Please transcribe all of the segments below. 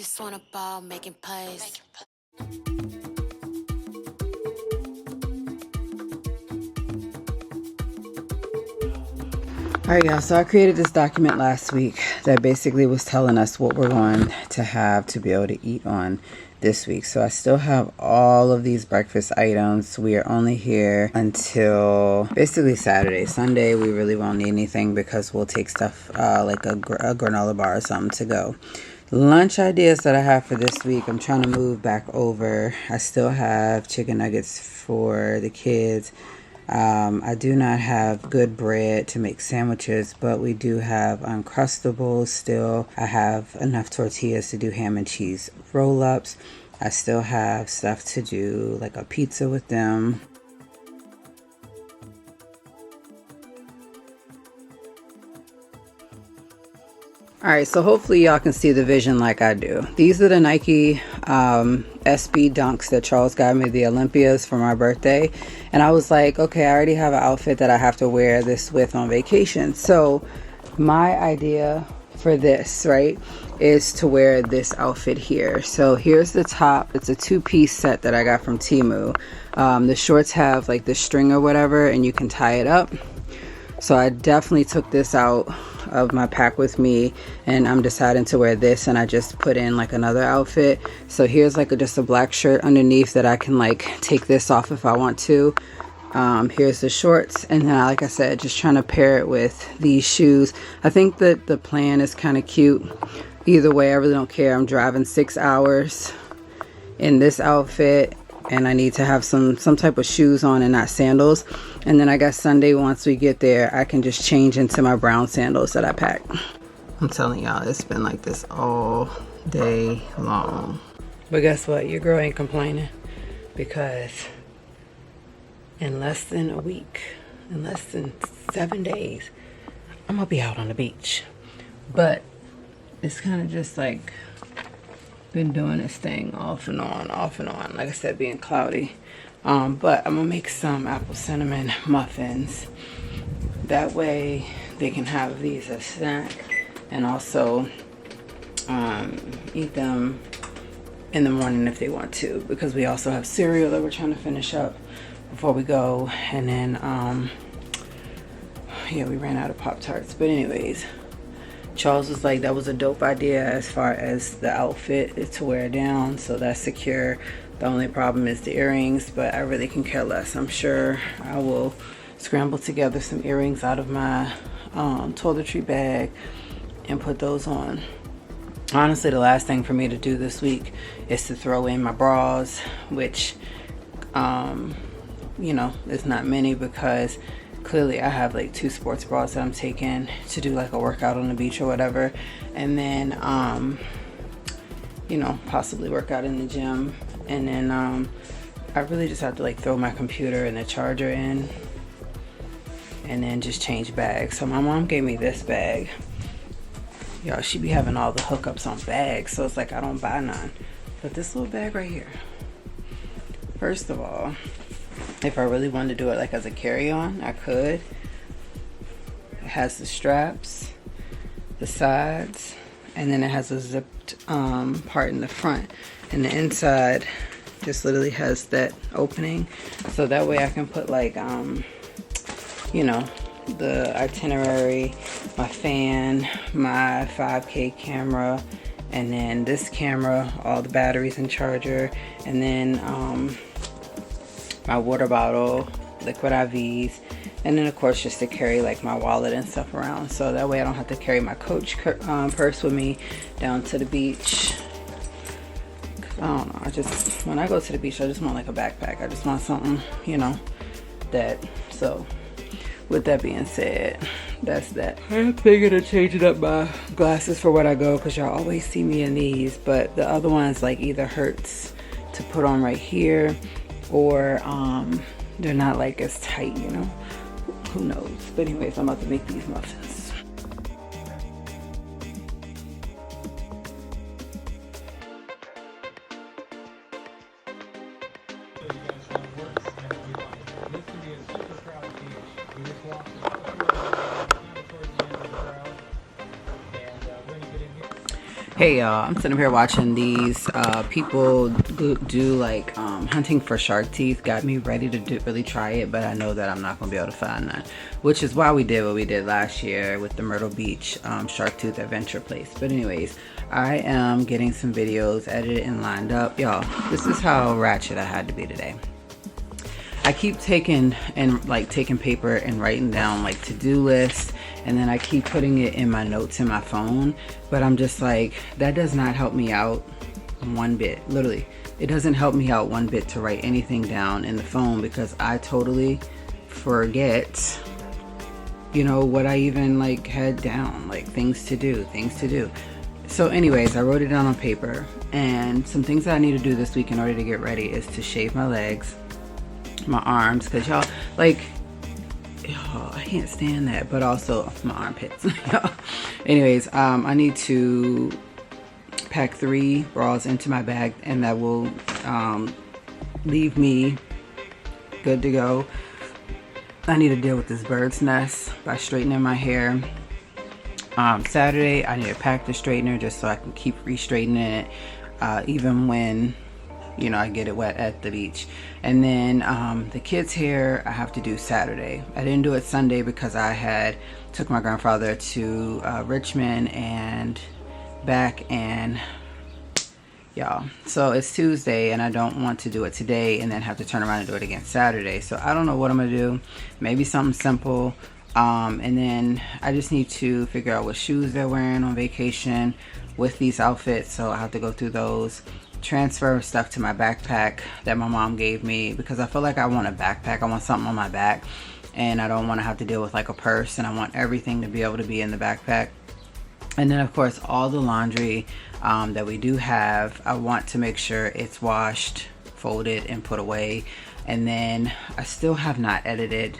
just wanna ball, making plays. Alright y'all, so I created this document last week that basically was telling us what we're going to have to be able to eat on this week. So I still have all of these breakfast items. We are only here until basically Saturday. Sunday we really won't need anything because we'll take stuff like a granola bar or something to go. Lunch ideas that I have for this week, I'm trying to move back over. I still have chicken nuggets for the kids. I do not have good bread to make sandwiches, but we do have Uncrustables still. I have enough tortillas to do ham and cheese roll-ups. I still have stuff to do like a pizza with them. Alright, so hopefully y'all can see the vision like I do. These are the Nike SB Dunks that Charles got me, the Olympias, for my birthday. And I was like, okay, I already have an outfit that I have to wear this with on vacation. So my idea for this, right, is to wear this outfit here. So here's the top. It's a two-piece set that I got from Temu. The shorts have like the string or whatever, and you can tie it up. So I definitely took this out of my pack with me, and I'm deciding to wear this, and I just put in like another outfit. So here's like just a black shirt underneath that I can like take this off if I want to. Here's the shorts, and then like I said, just trying to pair it with these shoes. I think that the plan is kind of cute. Either way, I really don't care. I'm driving 6 hours in this outfit, and I need to have some type of shoes on and not sandals. And then I guess Sunday, once we get there, I can just change into my brown sandals that I packed. I'm telling y'all, it's been like this all day long. But guess what? Your girl ain't complaining, because in less than a week, in less than 7 days, I'm gonna be out on the beach. But it's kind of just like been doing this thing off and on, like I said, being cloudy. But I'm gonna make some apple cinnamon muffins. That way they can have these as a snack, and also eat them in the morning if they want to, because we also have cereal that we're trying to finish up before we go. And then yeah, we ran out of Pop-Tarts. But anyways, Charles was like, that was a dope idea as far as the outfit is to wear down, so that's secure. The only problem is the earrings, but I really can care less. I'm sure I will scramble together some earrings out of my toiletry bag and put those on. Honestly, the last thing for me to do this week is to throw in my bras, which you know, it's not many, because clearly I have like 2 sports bras that I'm taking to do like a workout on the beach or whatever, and then you know, possibly work out in the gym. And then I really just have to like throw my computer and the charger in, and then just change bags. So my mom gave me this bag. Y'all, she be having all the hookups on bags, so it's like I don't buy none. But this little bag right here, first of all, if I really wanted to do it like as a carry-on, I could. It has the straps, the sides, and then it has a zipped part in the front, and the inside just literally has that opening, so that way I can put like you know, the itinerary, my fan, my 5K camera, and then this camera, all the batteries and charger, and then my water bottle, liquid IVs, and then of course just to carry like my wallet and stuff around, so that way I don't have to carry my Coach purse with me down to the beach. I don't know, I just, when I go to the beach, I just want like a backpack. I just want something, you know, that. So with that being said, that's that. I'm thinking of changing up my glasses for when I go, because y'all always see me in these, but the other ones like either hurts to put on right here, or they're not like as tight, you know, who knows. But anyways, I'm about to make these muffins. Hey y'all, I'm sitting here watching these people do like hunting for shark teeth. Got me ready to really try it, but I know that I'm not gonna be able to find none, which is why we did what we did last year with the Myrtle Beach shark tooth adventure place. But anyways, I am getting some videos edited and lined up. Y'all, this is how ratchet I had to be today. I keep taking paper and writing down like to-do lists, and then I keep putting it in my notes in my phone, but I'm just like, that does not help me out one bit. Literally, it doesn't help me out one bit to write anything down in the phone, because I totally forget, you know, what I even like had down, like things to do. So anyways, I wrote it down on paper, and some things that I need to do this week in order to get ready is to shave my legs, my arms, because y'all, like, I can't stand that, but also my armpits. Anyways, I need to pack 3 bras into my bag, and that will leave me good to go. I need to deal with this bird's nest by straightening my hair. Saturday, I need to pack the straightener just so I can keep re-straightening it, even when, you know, I get it wet at the beach. And then the kids' hair I have to do Saturday. I didn't do it Sunday because I had took my grandfather to Richmond and back, and y'all, so it's Tuesday and I don't want to do it today and then have to turn around and do it again Saturday. So I don't know what I'm gonna do. Maybe something simple. And then I just need to figure out what shoes they're wearing on vacation with these outfits, so I have to go through those, transfer stuff to my backpack that my mom gave me, because I feel like I want a backpack. I want something on my back, and I don't want to have to deal with like a purse, and I want everything to be able to be in the backpack. And then of course all the laundry that we do have, I want to make sure it's washed, folded, and put away. And then I still have not edited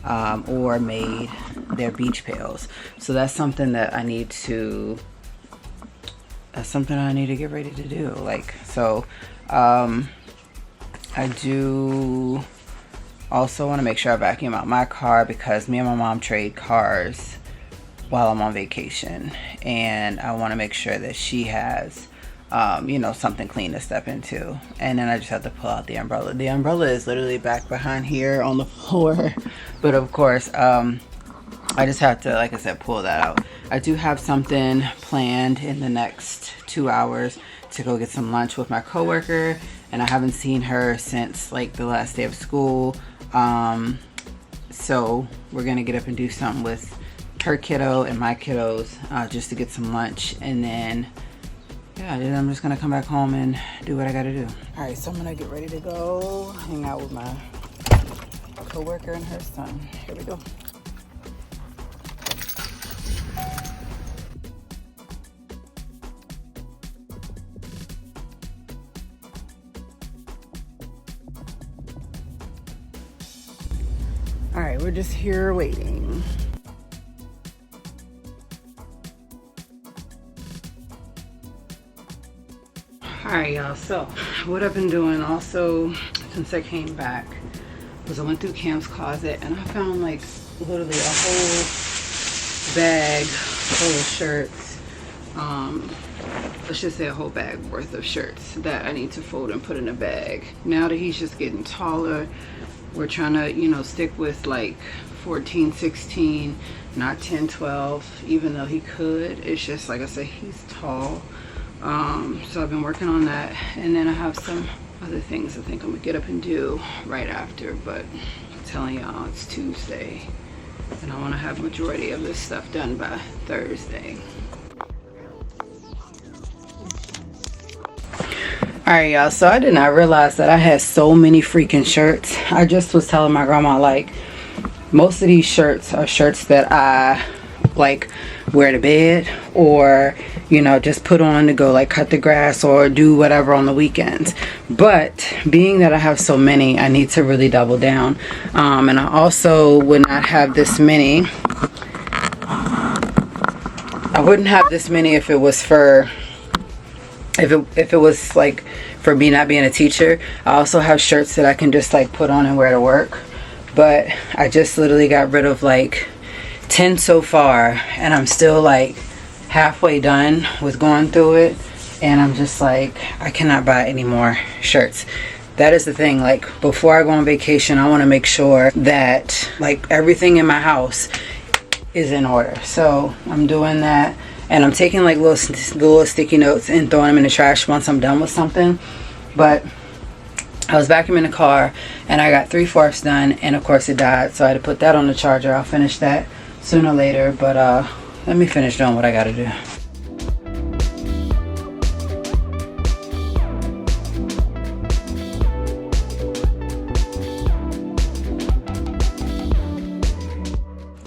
or made their beach pails, so that's something that I need to get ready to do. Like, so I do also want to make sure I vacuum out my car, because me and my mom trade cars while I'm on vacation, and I want to make sure that she has you know, something clean to step into. And then I just have to pull out the umbrella. The umbrella is literally back behind here on the floor, but of course I just have to, like I said, pull that out. I do have something planned in the next 2 hours to go get some lunch with my coworker, and I haven't seen her since like the last day of school. So we're gonna get up and do something with her kiddo and my kiddos, just to get some lunch, and then yeah, then I'm just gonna come back home and do what I gotta do. All right, so I'm gonna get ready to go hang out with my coworker and her son. Here we go. All right, we're just here waiting. All right, y'all, so what I've been doing also since I came back was I went through Cam's closet, and I found like literally a whole bag full of shirts. Let's just say a whole bag worth of shirts that I need to fold and put in a bag. Now that he's just getting taller, we're trying to, you know, stick with like 14, 16, not 10, 12, even though he could. It's just, like I said, he's tall. So I've been working on that, and then I have some other things I think I'm gonna get up and do right after, but I'm telling y'all, it's Tuesday and I want to have majority of this stuff done by Thursday. Alright, y'all, so I did not realize that I had so many freaking shirts. I just was telling my grandma, like, most of these shirts are shirts that I like wear to bed, or, you know, just put on to go like cut the grass or do whatever on the weekends. But being that I have so many, I need to really double down. And I also would not have this many. I wouldn't have this many if it was for, if it was like for me not being a teacher. I also have shirts that I can just like put on and wear to work. But I just literally got rid of like 10 so far, and I'm still like halfway done with going through it, and I'm just like, I cannot buy any more shirts. That is the thing, like before I go on vacation, I want to make sure that like everything in my house is in order. So I'm doing that, and I'm taking like little sticky notes and throwing them in the trash once I'm done with something. But I was vacuuming the car and I got 3/4 done, and of course it died, so I had to put that on the charger. I'll finish that sooner or later, but let me finish doing what I gotta do.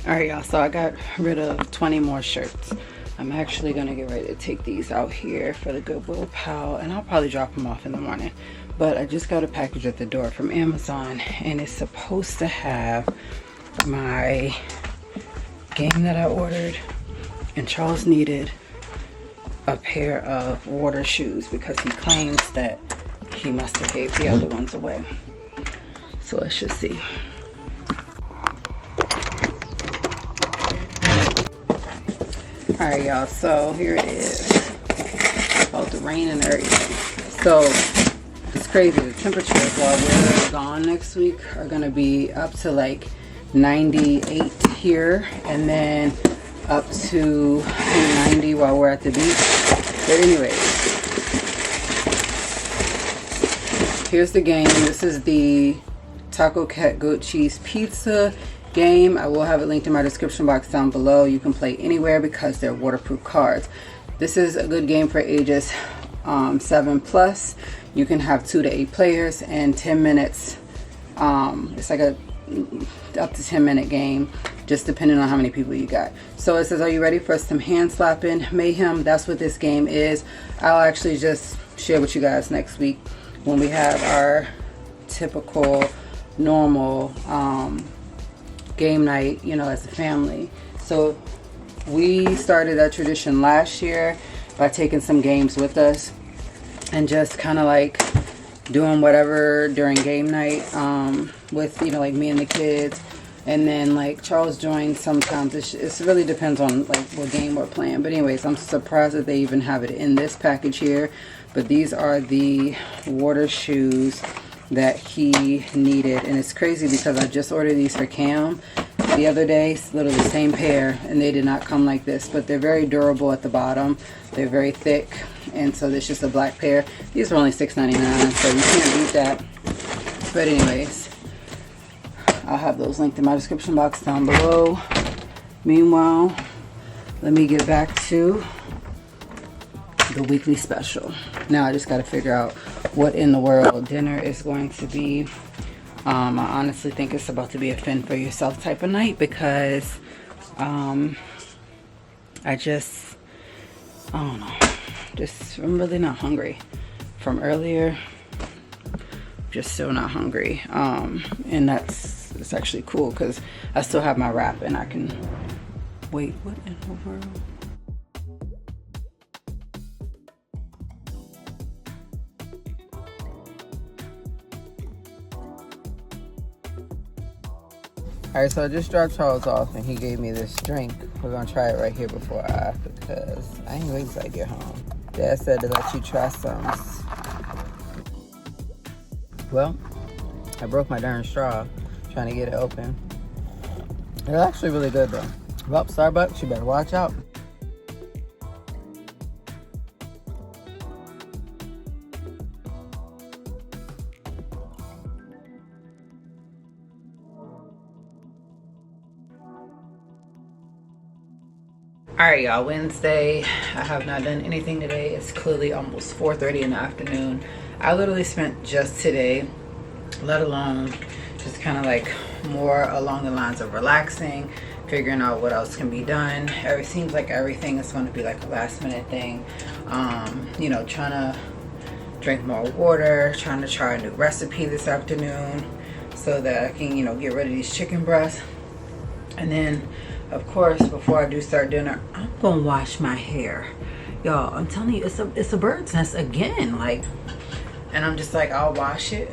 Alright y'all, so I got rid of 20 more shirts. I'm actually gonna get ready to take these out here for the Goodwill pal, and I'll probably drop them off in the morning. But I just got a package at the door from Amazon, and it's supposed to have my game that I ordered, and Charles needed a pair of water shoes because he claims that he must have gave the other ones away. So let's just see. Alright y'all, so here it is. About the rain and everything. So it's crazy. The temperatures while we're gone next week are gonna be up to like 98 here, and then up to 90 while we're at the beach. But anyways, here's the game. This is the Taco Cat Goat Cheese Pizza game. I will have it linked in my description box down below. You can play anywhere because they're waterproof cards. This is a good game for ages 7+. You can have 2 to 8 players and 10 minutes. It's like a up to 10-minute game, just depending on how many people you got. So it says, are you ready for some hand slapping mayhem? That's what this game is. I'll actually just share with you guys next week when we have our typical normal game night, you know, as a family. So we started that tradition last year by taking some games with us and just kind of like doing whatever during game night with, you know, like me and the kids. And then like Charles joins sometimes. It really depends on like what game we're playing. But anyways, I'm surprised that they even have it in this package here. But these are the water shoes that he needed, and it's crazy because I just ordered these for Cam the other day, literally the same pair, and they did not come like this. But they're very durable at the bottom, they're very thick, and so this is just a black pair. These were only $6.99, so you can't beat that. But anyways, I'll have those linked in my description box down below. Meanwhile, let me get back to the weekly special. Now I just got to figure out what in the world dinner is going to be. I honestly think it's about to be a fend for yourself type of night because I don't know, I'm really not hungry from earlier. Just still not hungry, and it's actually cool because I still have my wrap and I can wait. What in the world? Alright, so I just dropped Charles off and he gave me this drink. We're gonna try it right here before because I ain't waiting till I get home. Dad said to let you try some. Well, I broke my darn straw trying to get it open. It's actually really good though. Well, Starbucks, you better watch out. Alright y'all, Wednesday. I have not done anything today. It's clearly almost 4:30 in the afternoon. I literally spent just today, let alone just kind of like more along the lines of relaxing, figuring out what else can be done. It seems like everything is going to be like a last minute thing. You know, trying to drink more water, trying to try a new recipe this afternoon so that I can, you know, get rid of these chicken breasts. And then of course, before I do start dinner, I'm gonna wash my hair. Y'all, I'm telling you, it's a bird's nest again. Like, and I'm just like, I'll wash it,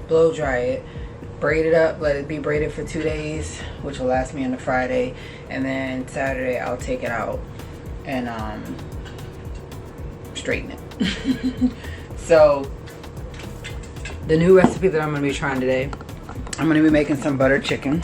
blow dry it, braid it up, let it be braided for 2 days, which will last me into Friday, and then Saturday I'll take it out and straighten it. So the new recipe that I'm going to be trying today, I'm going to be making some butter chicken.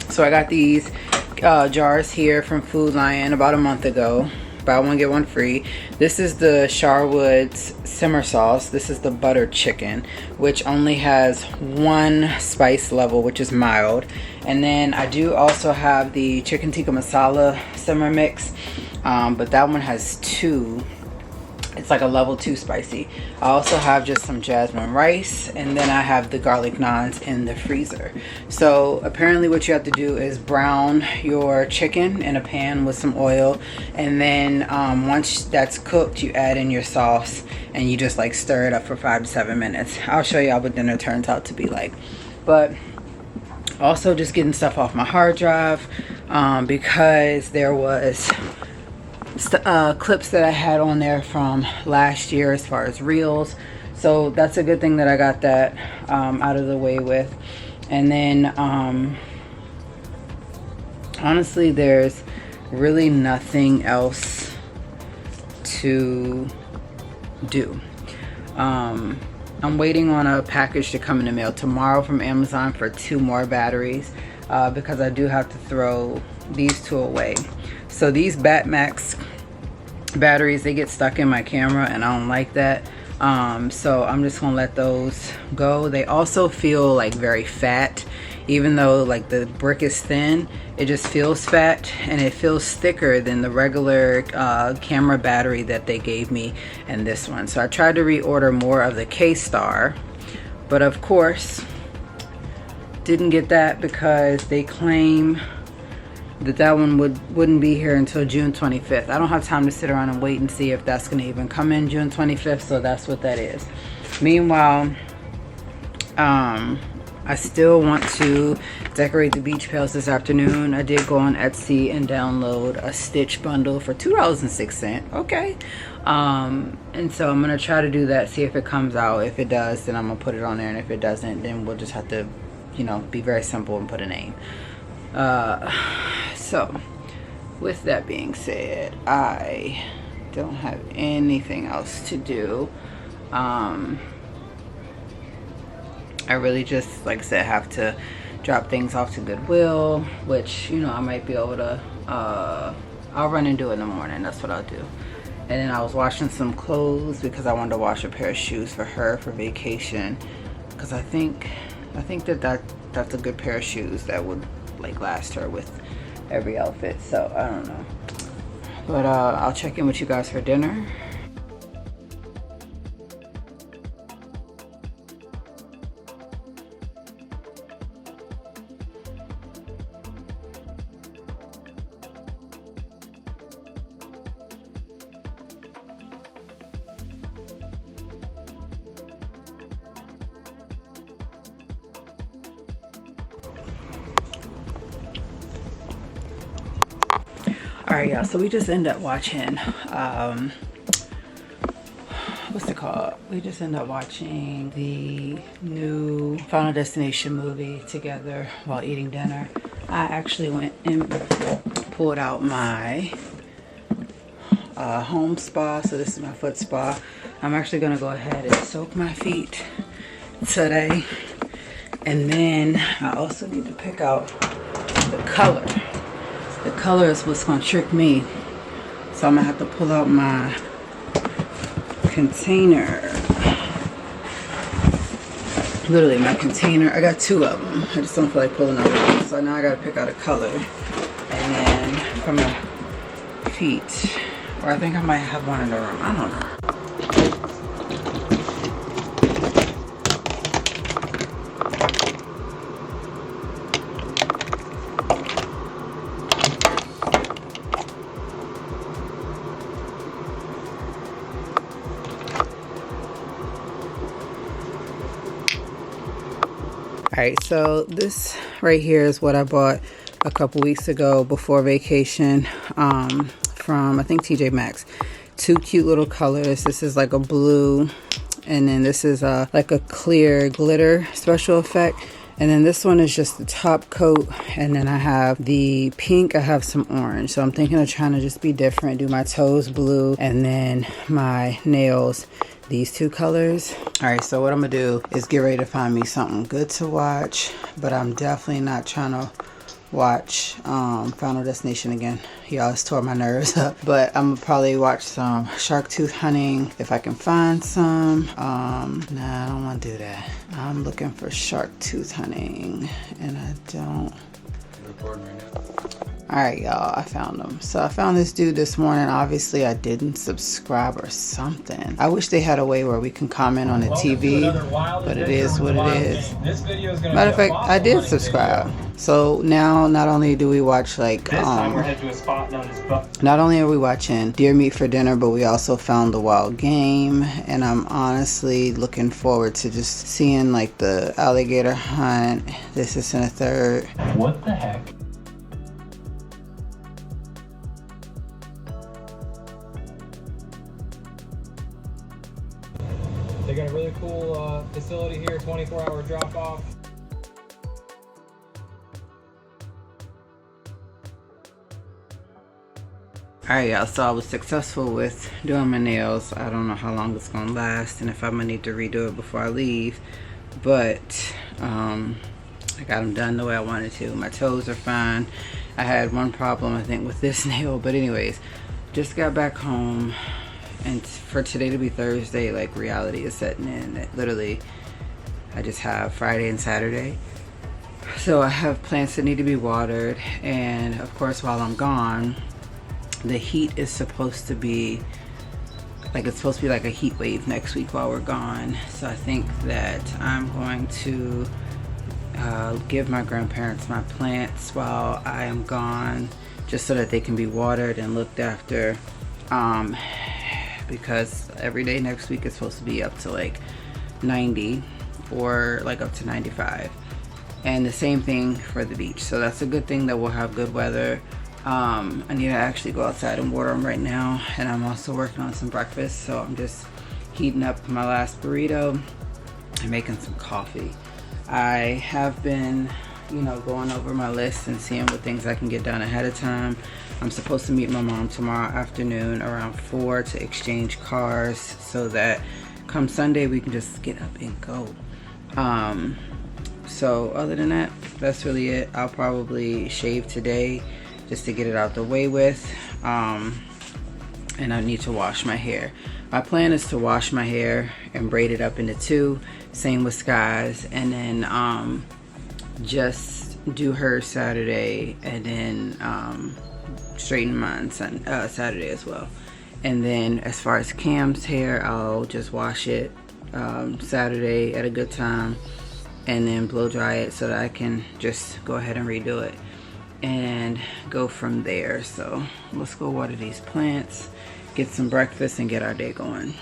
So I got these jars here from Food Lion about a month ago. Buy one get one free. This is the Sharwood's simmer sauce. This is the butter chicken, which only has one spice level, which is mild. And then I do also have the chicken tikka masala simmer mix, but that one has two. It's like a level 2 spicy. I also have just some jasmine rice, and then I have the garlic naans in the freezer. So apparently what you have to do is brown your chicken in a pan with some oil, and then once that's cooked, you add in your sauce and you just like stir it up for 5 to 7 minutes. I'll show y'all what dinner turns out to be like. But also just getting stuff off my hard drive, because there was clips that I had on there from last year as far as reels. So that's a good thing that I got that out of the way with. And then honestly, there's really nothing else to do. I'm waiting on a package to come in the mail tomorrow from Amazon for 2 more batteries, because I do have to throw these 2 away. So these Batmax batteries, they get stuck in my camera and I don't like that. So I'm just gonna let those go. They also feel like very fat, even though like the brick is thin, it just feels fat, and it feels thicker than the regular camera battery that they gave me in this one. So I tried to reorder more of the K-Star, but of course didn't get that because they claim that one wouldn't be here until June 25th. I don't have time to sit around and wait and see if that's going to even come in June 25th, so that's what that is. Meanwhile, I still want to decorate the beach pails this afternoon. I did go on Etsy and download a stitch bundle for $2.06. Okay. And so I'm going to try to do that, see if it comes out. If it does, then I'm going to put it on there, and if it doesn't, then we'll just have to, you know, be very simple and put a name. So with that being said, I don't have anything else to do. I really just, like I said, have to drop things off to Goodwill, which, you know, I might be able to, I'll run and do it in the morning. That's what I'll do. And then I was washing some clothes because I wanted to wash a pair of shoes for her for vacation, because I think that's a good pair of shoes that would like last her with every outfit. So I don't know, but I'll check in with you guys for dinner. Alright, y'all, so we just end up watching what's it called? We just end up watching the new Final Destination movie together while eating dinner. I actually went and pulled out my home spa. So this is my foot spa. I'm actually gonna go ahead and soak my feet today, and then I also need to pick out the color. The color is what's gonna trick me. So I'm gonna have to pull out my container. Literally my container. I got 2 of them. I just don't feel like pulling out one. So now I gotta pick out a color. And then for my feet. Or I think I might have one in the room. I don't know. Alright, so this right here is what I bought a couple weeks ago before vacation from I think TJ Maxx. 2 cute little colors. This is like a blue, and then this is like a clear glitter special effect, And then this one is just the top coat. And then I have the pink, I have some orange. So I'm thinking of trying to just be different, do my toes blue, and then my nails these two colors. All right, so what I'm gonna do is get ready to find me something good to watch, but I'm definitely not trying to watch Final Destination again. He always tore my nerves up. But I'm gonna probably watch some shark tooth hunting if I can find some. Nah, I don't want to do that. I'm looking for shark tooth hunting and I don't. You're recording right now. Alright, y'all, I found him. So I found this dude this morning. Obviously, I didn't subscribe or something. I wish they had a way where we can comment on the TV, but it is what it is. Matter of fact, I did subscribe. So now, not only do we watch like, not only are we watching Deer Meat for dinner, but we also found the wild game. And I'm honestly looking forward to just seeing like the alligator hunt. This is in a third. What the heck? They got a really cool facility here, 24-hour drop-off. Alright, y'all, so I was successful with doing my nails. I don't know how long it's gonna last and if I'm gonna need to redo it before I leave, but I got them done the way I wanted to. My toes are fine. I had one problem, I think, with this nail, but anyways, just got back home. And for today to be Thursday, like, reality is setting in. Literally, I just have Friday and Saturday. So I have plants that need to be watered. And of course, while I'm gone, the heat is supposed to be, like, it's supposed to be like a heat wave next week while we're gone. So I think that I'm going to give my grandparents my plants while I am gone, just so that they can be watered and looked after. Because every day next week is supposed to be up to like 90 or like up to 95, and the same thing for the beach. So that's a good thing that we'll have good weather. I need to actually go outside and water them right now, and I'm also working on some breakfast, so I'm just heating up my last burrito and making some coffee. I have been, you know, going over my list and seeing what things I can get done ahead of time. I'm supposed to meet my mom tomorrow afternoon around 4 to exchange cars, so that come Sunday we can just get up and go. So other than that, that's really it. I'll probably shave today just to get it out the way with. And I need to wash my hair. My plan is to wash my hair and braid it up into two. Same with Sky's, and then just do her Saturday, and then straighten mine Saturday as well. And then as far as Cam's hair, I'll just wash it Saturday at a good time, and then blow dry it so that I can just go ahead and redo it and go from there. So let's go water these plants, get some breakfast, and get our day going.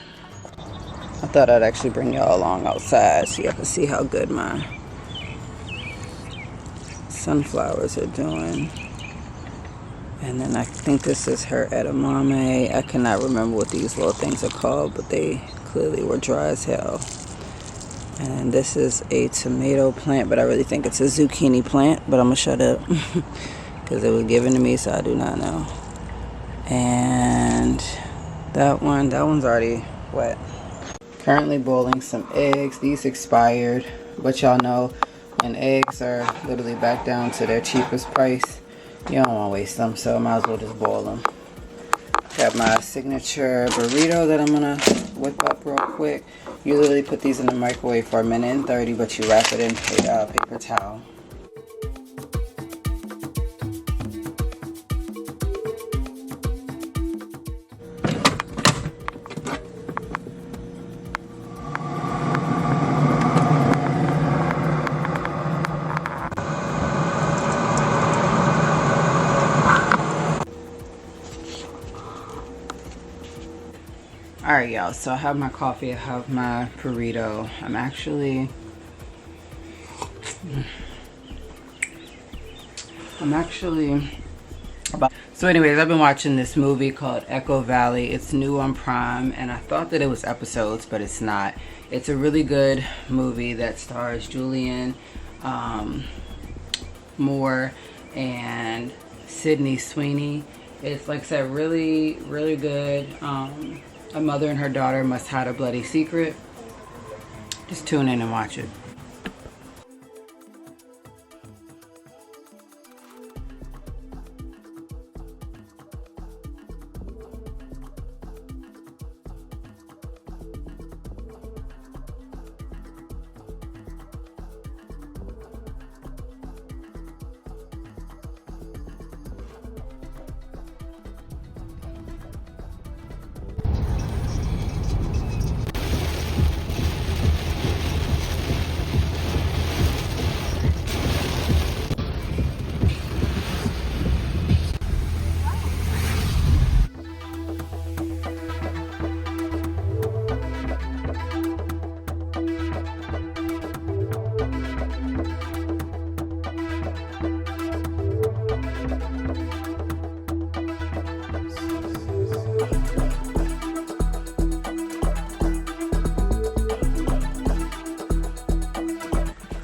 I thought I'd actually bring y'all along outside so y'all can see how good my sunflowers are doing. And then I think this is her edamame. I cannot remember what these little things are called, but they clearly were dry as hell. And this is a tomato plant, but I really think it's a zucchini plant, but I'm gonna shut up because it was given to me, so I do not know. And that one's already wet. Currently boiling some eggs. These expired, but y'all know when eggs are literally back down to their cheapest price, you don't want to waste them, so I might as well just boil them. Got my signature burrito that I'm gonna whip up real quick. You literally put these in the microwave for 1:30 minutes, but you wrap it in paper towel. Alright, y'all, so I have my coffee, I have my burrito. I'm actually about. So anyways, I've been watching this movie called Echo Valley. It's new on Prime, and I thought that it was episodes, but it's not. It's a really good movie that stars Julian Moore and Sydney Sweeney. It's like I said, really, really good. A mother and her daughter must hide a bloody secret. Just tune in and watch it.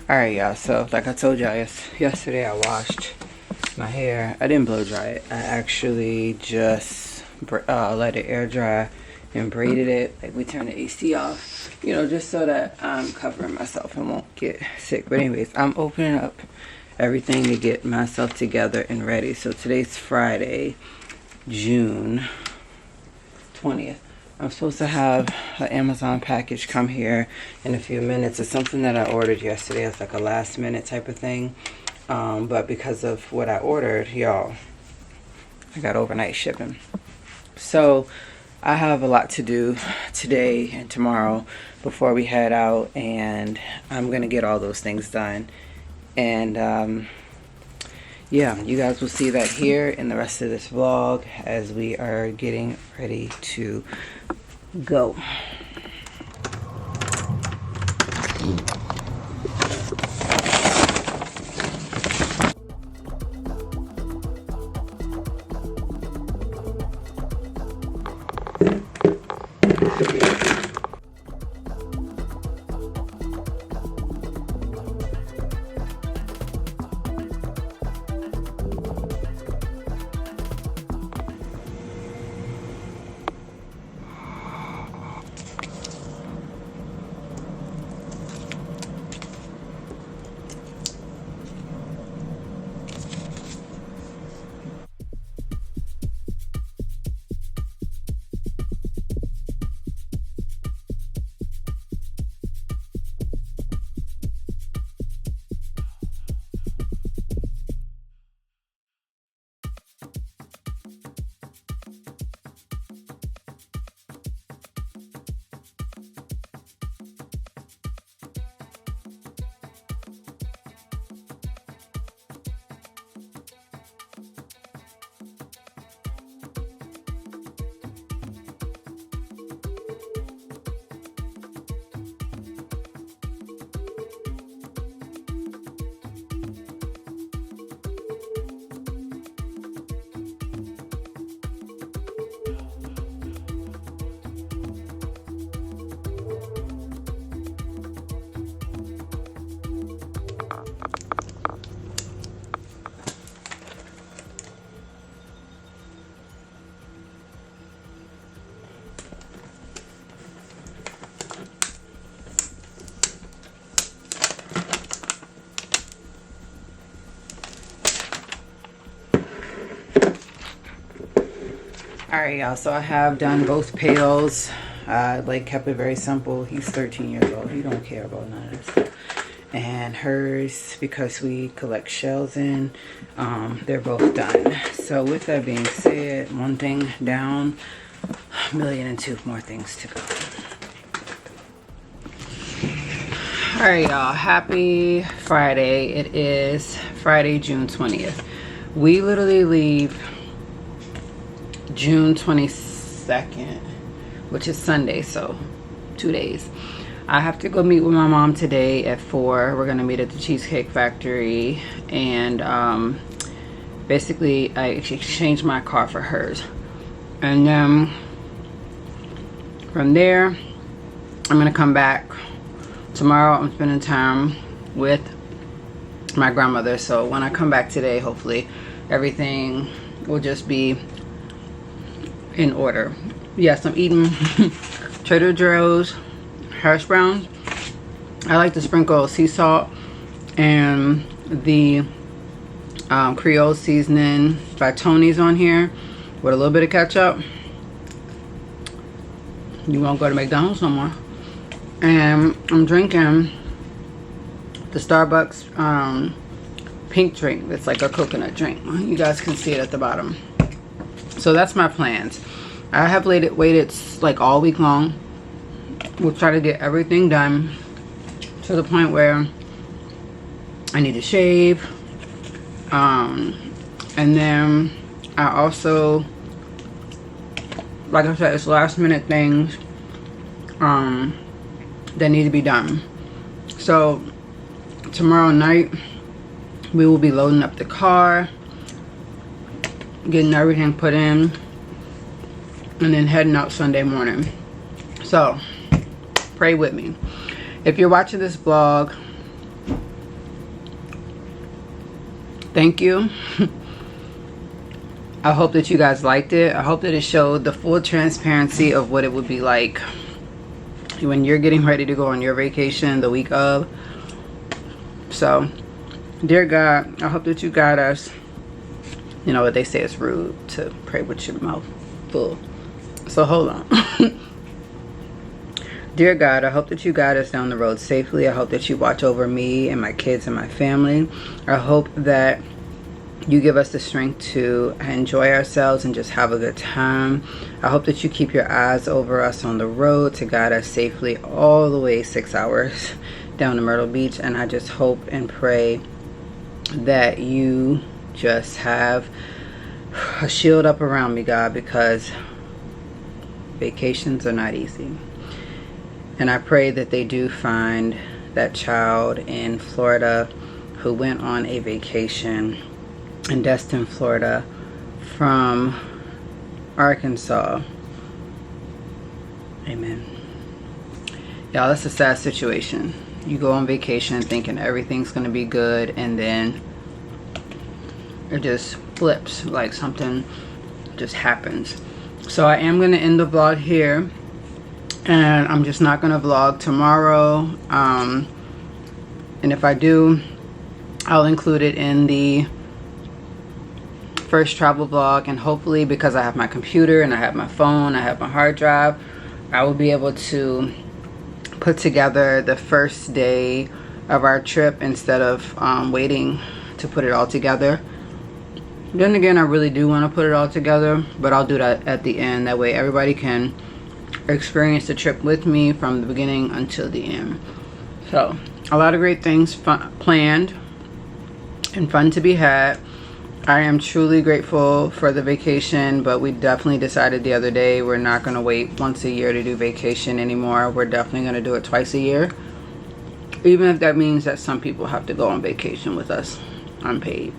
Alright y'all, so like I told y'all yesterday, I washed my hair. I didn't blow dry it. I actually just let it air dry and braided it. Like we turned the AC off, you know, just so that I'm covering myself and won't get sick. But anyways, I'm opening up everything to get myself together and ready. So today's Friday, June 20th. I'm supposed to have an Amazon package come here in a few minutes. It's something that I ordered yesterday. It's like a last minute type of thing. But because of what I ordered, y'all, I got overnight shipping. So I have a lot to do today and tomorrow before we head out. And I'm going to get all those things done. And yeah, you guys will see that here in the rest of this vlog as we are getting ready to go. Alright y'all, so I have done both pails. Like kept it very simple. He's 13 years old. He don't care about none of this stuff. And hers, because we collect shells in, they're both done. So with that being said, one thing down, 1,002,000 more things to go. Alright y'all, happy Friday. It is Friday, June 20th. We literally leave June 22nd, which is Sunday, so 2 days. I have to go meet with my mom today at 4. We're gonna meet at the Cheesecake Factory, and basically I exchanged my car for hers, and then from there I'm gonna come back tomorrow. I'm spending time with my grandmother. So when I come back today, hopefully everything will just be in order. Yes, I'm eating Trader Joe's hash browns. I like to sprinkle sea salt and the Creole seasoning by Tony's on here with a little bit of ketchup. You won't go to McDonald's no more. And I'm drinking the Starbucks pink drink. It's like a coconut drink. You guys can see it at the bottom. So that's my plans. I have waited like all week long. We'll try to get everything done to the point where I need to shave. And then I also, like I said, it's last minute things that need to be done. So tomorrow night we will be loading up the car, getting everything put in, and then heading out Sunday morning. So pray with me. If you're watching this vlog, thank you. I hope that you guys liked it. I hope that it showed the full transparency of what it would be like when you're getting ready to go on your vacation the week of. So, dear God, I hope that you guide us. You know what they say, it's rude to pray with your mouth full. So hold on. Dear God, I hope that you guide us down the road safely. I hope that you watch over me and my kids and my family. I hope that you give us the strength to enjoy ourselves and just have a good time. I hope that you keep your eyes over us on the road to guide us safely all the way 6 hours down to Myrtle Beach. And I just hope and pray that you just have a shield up around me, God, because vacations are not easy. And I pray that they do find that child in Florida who went on a vacation in Destin, Florida from Arkansas. Amen. Y'all, that's a sad situation. You go on vacation thinking everything's going to be good, and then it just flips, like something just happens. So I am going to end the vlog here, and I'm just not going to vlog tomorrow. And if I do, I'll include it in the first travel vlog, and hopefully, because I have my computer and I have my phone, I have my hard drive, I will be able to put together the first day of our trip instead of waiting to put it all together. Then again, I really do want to put it all together, but I'll do that at the end. That way everybody can experience the trip with me from the beginning until the end. So a lot of great things planned and fun to be had. I am truly grateful for the vacation, but we definitely decided the other day we're not going to wait once a year to do vacation anymore. We're definitely going to do it twice a year, even if that means that some people have to go on vacation with us unpaid.